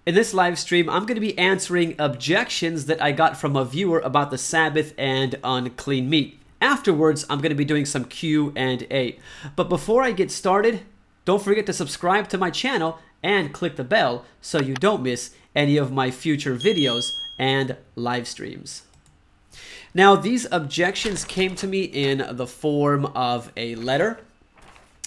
In this live stream, I'm going to be answering objections that I got from a viewer about the Sabbath and unclean meat. Afterwards, I'm going to be doing some Q&A. But before I get started, don't forget to subscribe to my channel and click the bell so you don't miss any of my future videos and live streams. Now, these objections came to me in the form of a letter,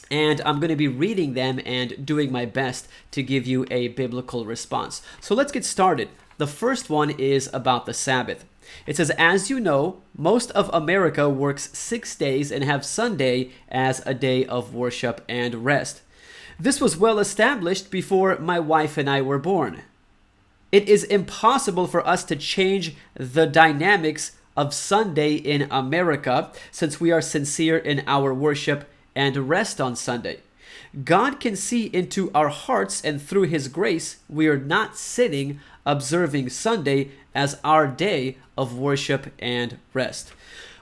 and I'm going to be reading them and doing my best to give you a biblical response. So let's get started. The first one is about the Sabbath. It says, as you know, most of America works 6 days and have Sunday as a day of worship and rest. This was well established before my wife and I were born. It is impossible for us to change the dynamics of Sunday in America since we are sincere in our worship and rest on Sunday. God can see into our hearts, and through His grace, we are not sitting observing Sunday as our day of worship and rest.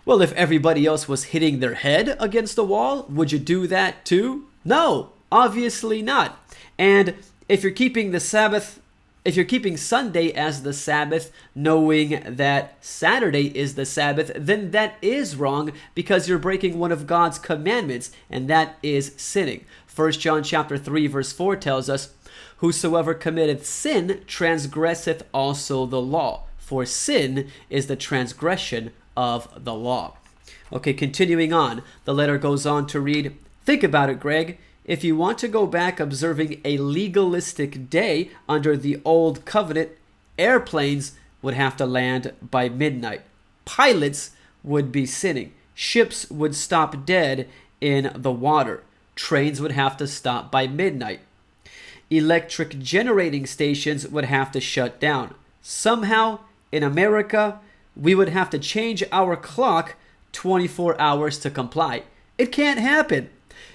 Well, if everybody else was hitting their head against the wall, would you do that too? No, obviously not. And if you're keeping the Sabbath, if you're keeping Sunday as the Sabbath, knowing that Saturday is the Sabbath, then that is wrong because you're breaking one of God's commandments, and that is sinning. 1 John chapter 3 verse 4 tells us, whosoever committeth sin transgresseth also the law, for sin is the transgression of the law. Okay, continuing on, the letter goes on to read, think about it, Greg. If you want to go back observing a legalistic day under the old covenant, airplanes would have to land by midnight. Pilots would be sinning. Ships would stop dead in the water. Trains would have to stop by midnight. Electric generating stations would have to shut down. Somehow, in America, we would have to change our clock 24 hours to comply. It can't happen.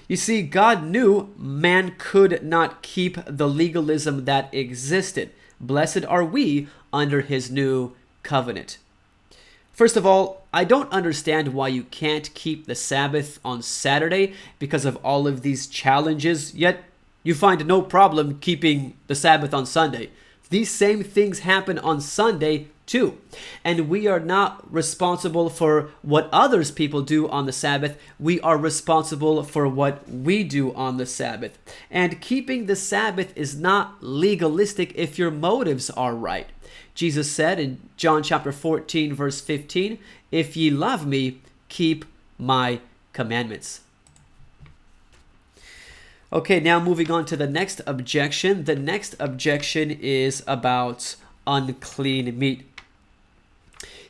You see, God knew man could not keep the legalism that existed. Blessed are we under His new covenant. First of all, I don't understand why you can't keep the Sabbath on Saturday because of all of these challenges, yet you find no problem keeping the Sabbath on Sunday. These same things happen on Sunday too. And we are not responsible for what others people do on the Sabbath. We are responsible for what we do on the Sabbath. And keeping the Sabbath is not legalistic if your motives are right. Jesus said in John chapter 14 verse 15, if ye love me, keep my commandments. Okay, now moving on to the next objection. The next objection is about unclean meat.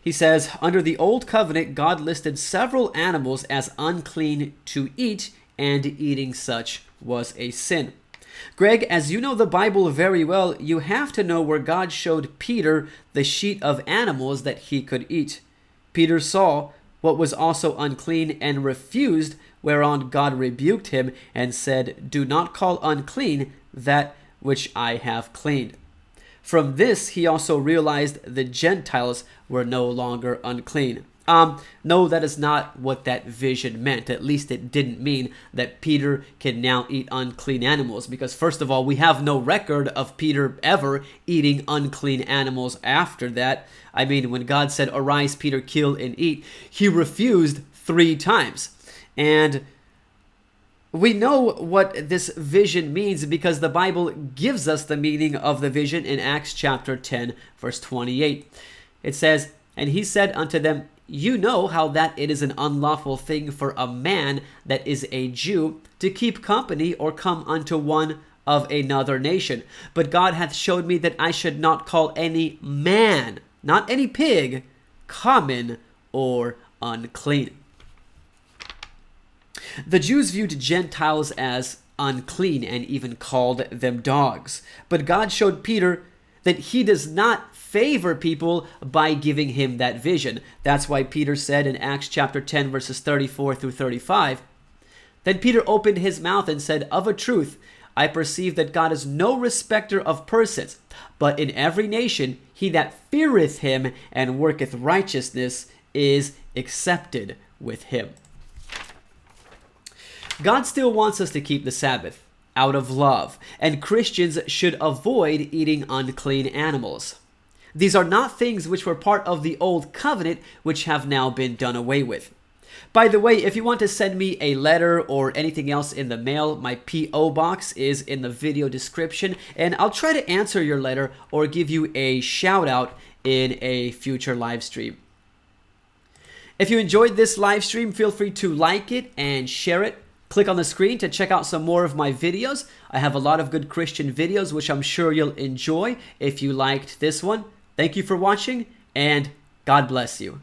He says, under the old covenant, God listed several animals as unclean to eat, and eating such was a sin. Greg, as you know the Bible very well, you have to know where God showed Peter the sheet of animals that he could eat. Peter saw what was also unclean and refused, whereon God rebuked him and said, do not call unclean that which I have cleaned. From this, he also realized the Gentiles were no longer unclean. No, that is not what that vision meant. At least it didn't mean that Peter can now eat unclean animals. Because first of all, we have no record of Peter ever eating unclean animals after that. I mean, when God said, arise, Peter, kill and eat, he refused 3 times. And we know what this vision means because the Bible gives us the meaning of the vision in Acts chapter 10, verse 28. It says, and he said unto them, you know how that it is an unlawful thing for a man that is a Jew to keep company or come unto one of another nation. But God hath showed me that I should not call any man, not any pig, common or unclean. The Jews viewed Gentiles as unclean and even called them dogs. But God showed Peter that he does not favor people by giving him that vision. That's why Peter said in Acts chapter 10 verses 34 through 35, then Peter opened his mouth and said, of a truth, I perceive that God is no respecter of persons, but in every nation he that feareth him and worketh righteousness is accepted with him. God still wants us to keep the Sabbath. out of love, and Christians should avoid eating unclean animals. These are not things which were part of the old covenant, which have now been done away with. By the way, if you want to send me a letter or anything else in the mail, my P.O. box is in the video description, and I'll try to answer your letter or give you a shout out in a future live stream. If you enjoyed this live stream, feel free to like it and share it. Click on the screen to check out some more of my videos. I have a lot of good Christian videos, which I'm sure you'll enjoy if you liked this one. Thank you for watching, and God bless you.